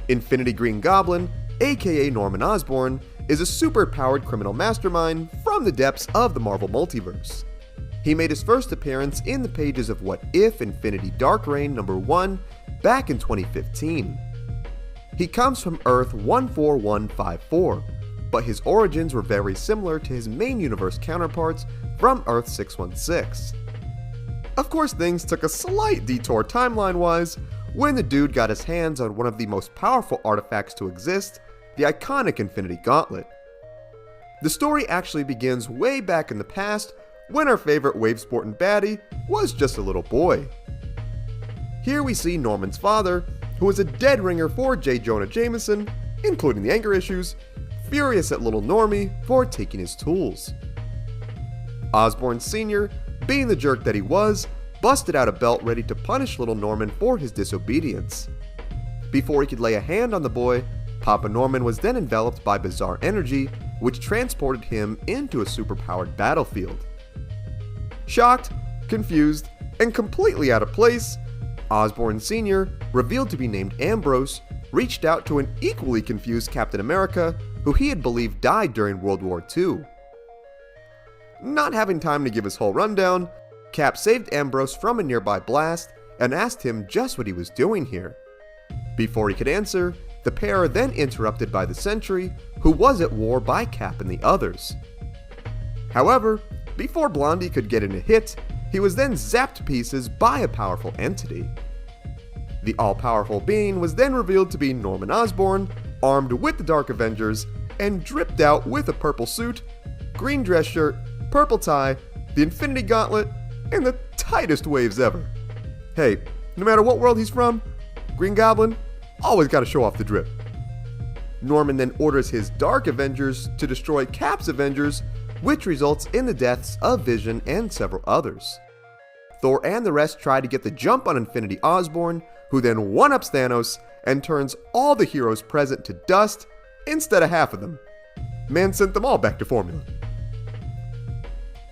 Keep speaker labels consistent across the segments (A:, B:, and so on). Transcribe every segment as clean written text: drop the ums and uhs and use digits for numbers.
A: Infinity Green Goblin, aka Norman Osborn, is a super-powered criminal mastermind from the depths of the Marvel Multiverse. He made his first appearance in the pages of What If Infinity Dark Reign #1 back in 2015. He comes from Earth 14154, but his origins were very similar to his main universe counterparts from Earth 616. Of course, things took a slight detour timeline-wise when the dude got his hands on one of the most powerful artifacts to exist, the iconic Infinity Gauntlet. The story actually begins way back in the past when our favorite wave-sporting baddie was just a little boy. Here we see Norman's father, who was a dead ringer for J. Jonah Jameson, including the anger issues, furious at little Normie for taking his tools. Osborn Sr., being the jerk that he was, busted out a belt ready to punish little Norman for his disobedience. Before he could lay a hand on the boy, Papa Norman was then enveloped by bizarre energy, which transported him into a superpowered battlefield. Shocked, confused, and completely out of place, Osborn Sr., revealed to be named Ambrose, reached out to an equally confused Captain America, who he had believed died during World War II. Not having time to give his whole rundown, Cap saved Ambrose from a nearby blast and asked him just what he was doing here. Before he could answer, the pair are then interrupted by the Sentry, who was at war by Cap and the others. However, before Blondie could get in a hit, he was then zapped to pieces by a powerful entity. The all-powerful being was then revealed to be Norman Osborn, armed with the Dark Avengers, and dripped out with a purple suit, green dress shirt, purple tie, the Infinity Gauntlet, and the tightest waves ever. Hey, no matter what world he's from, Green Goblin always gotta show off the drip. Norman then orders his Dark Avengers to destroy Cap's Avengers, which results in the deaths of Vision and several others. Thor and the rest try to get the jump on Infinity Osborn, who then one-ups Thanos and turns all the heroes present to dust instead of half of them. Man sent them all back to formula.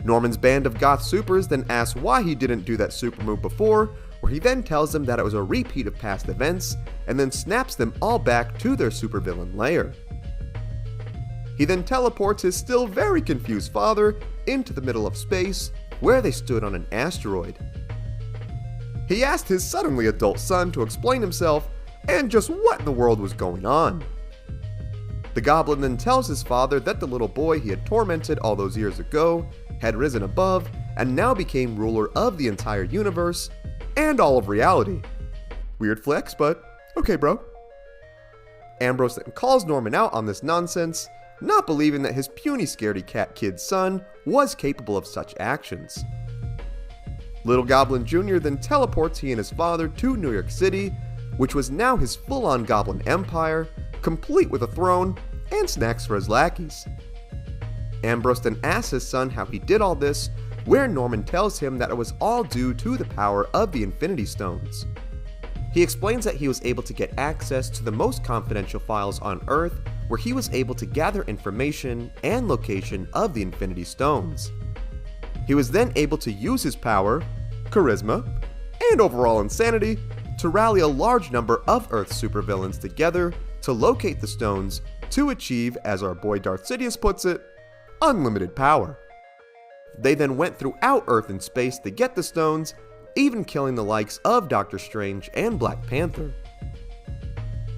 A: Norman's band of goth supers then asks why he didn't do that super move before, where he then tells them that it was a repeat of past events, and then snaps them all back to their supervillain lair. He then teleports his still very confused father into the middle of space, where they stood on an asteroid. He asked his suddenly adult son to explain himself and just what in the world was going on. The Goblin then tells his father that the little boy he had tormented all those years ago had risen above and now became ruler of the entire universe and all of reality. Weird flex, but okay, bro. Ambrose then calls Norman out on this nonsense, not believing that his puny scaredy cat kid son was capable of such actions. Little Goblin Jr. then teleports he and his father to New York City, which was now his full-on Goblin empire, complete with a throne and snacks for his lackeys. Ambrose then asks his son how he did all this, where Norman tells him that it was all due to the power of the Infinity Stones. He explains that he was able to get access to the most confidential files on Earth, where he was able to gather information and location of the Infinity Stones. He was then able to use his power, charisma, and overall insanity to rally a large number of Earth's supervillains together to locate the stones to achieve, as our boy Darth Sidious puts it, unlimited power. They then went throughout Earth and space to get the stones, even killing the likes of Doctor Strange and Black Panther.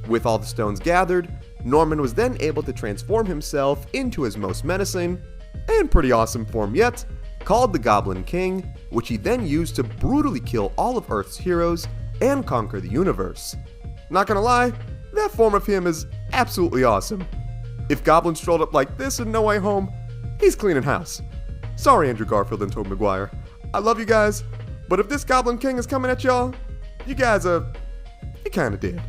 A: With all the stones gathered, Norman was then able to transform himself into his most menacing, and pretty awesome form yet, called the Goblin King, which he then used to brutally kill all of Earth's heroes and conquer the universe. Not gonna lie, that form of him is absolutely awesome. If Goblin strolled up like this in No Way Home, he's cleaning house. Sorry, Andrew Garfield and Tobey Maguire. I love you guys, but if this Goblin King is coming at y'all, you guys are kinda dead.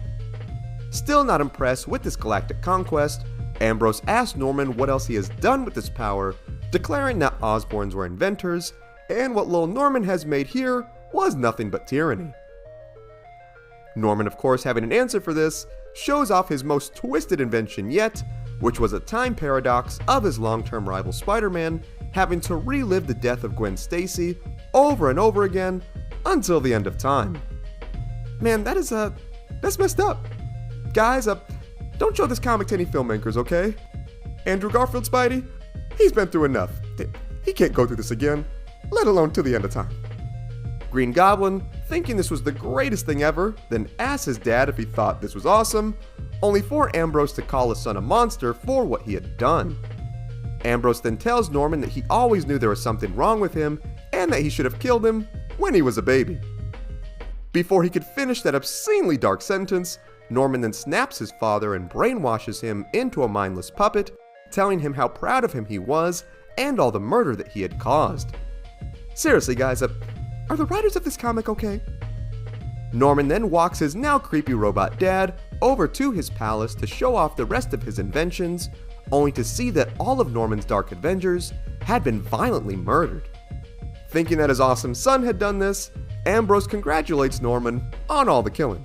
A: Still not impressed with this galactic conquest, Ambrose asks Norman what else he has done with this power, declaring that Osborns were inventors, and what little Norman has made here was nothing but tyranny. Norman, of course, having an answer for this, shows off his most twisted invention yet, which was a time paradox of his long-term rival Spider-Man having to relive the death of Gwen Stacy over and over again until the end of time. Man, that's messed up. guys, don't show this comic to any filmmakers, okay? Andrew Garfield Spidey, he's been through enough. He can't go through this again, let alone till the end of time. Green Goblin, thinking this was the greatest thing ever, then asked his dad if he thought this was awesome, only for Ambrose to call his son a monster for what he had done. Ambrose then tells Norman that he always knew there was something wrong with him and that he should have killed him when he was a baby. Before he could finish that obscenely dark sentence, Norman then snaps his father and brainwashes him into a mindless puppet, telling him how proud of him he was and all the murder that he had caused. Seriously guys, are the writers of this comic okay? Norman then walks his now creepy robot dad over to his palace to show off the rest of his inventions, only to see that all of Norman's Dark Avengers had been violently murdered. Thinking that his awesome son had done this, Ambrose congratulates Norman on all the killing.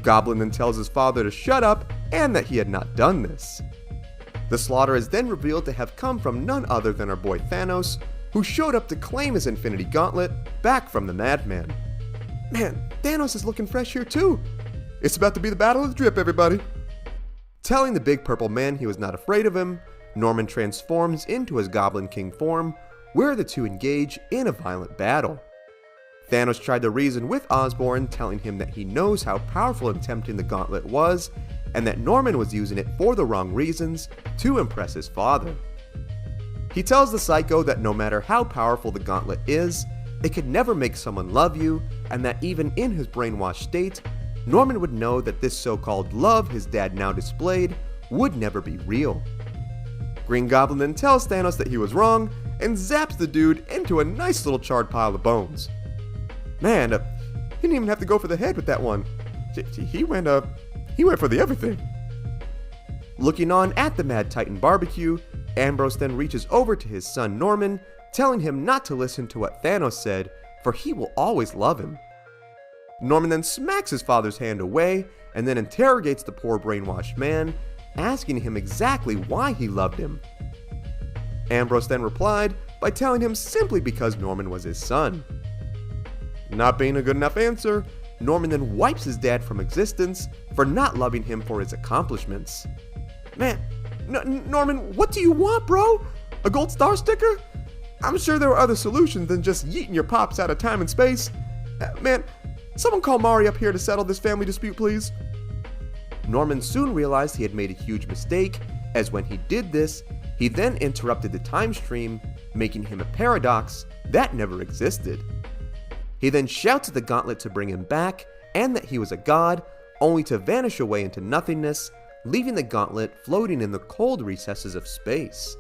A: Goblin then tells his father to shut up and that he had not done this. The slaughter is then revealed to have come from none other than our boy Thanos, who showed up to claim his Infinity Gauntlet back from the Madman. Man, Thanos is looking fresh here too. It's about to be the Battle of the Drip, everybody. Telling the big purple man he was not afraid of him, Norman transforms into his Goblin King form, where the two engage in a violent battle. Thanos tried to reason with Osborn, telling him that he knows how powerful and tempting the gauntlet was, and that Norman was using it for the wrong reasons to impress his father. He tells the Psycho that no matter how powerful the gauntlet is, it could never make someone love you, and that even in his brainwashed state, Norman would know that this so-called love his dad now displayed would never be real. Green Goblin then tells Thanos that he was wrong, and zaps the dude into a nice little charred pile of bones. Man, he didn't even have to go for the head with that one. He went for the everything. Looking on at the Mad Titan barbecue, Ambrose then reaches over to his son Norman, telling him not to listen to what Thanos said, for he will always love him. Norman then smacks his father's hand away, and then interrogates the poor brainwashed man, asking him exactly why he loved him. Ambrose then replied by telling him simply because Norman was his son. Not being a good enough answer, Norman then wipes his dad from existence for not loving him for his accomplishments. Man, Norman, what do you want, bro? A gold star sticker? I'm sure there were other solutions than just yeeting your pops out of time and space. Man, someone call Mari up here to settle this family dispute, please. Norman soon realized he had made a huge mistake, as when he did this, he then interrupted the time stream, making him a paradox that never existed. He then shouts at the gauntlet to bring him back, and that he was a god, only to vanish away into nothingness, leaving the gauntlet floating in the cold recesses of space.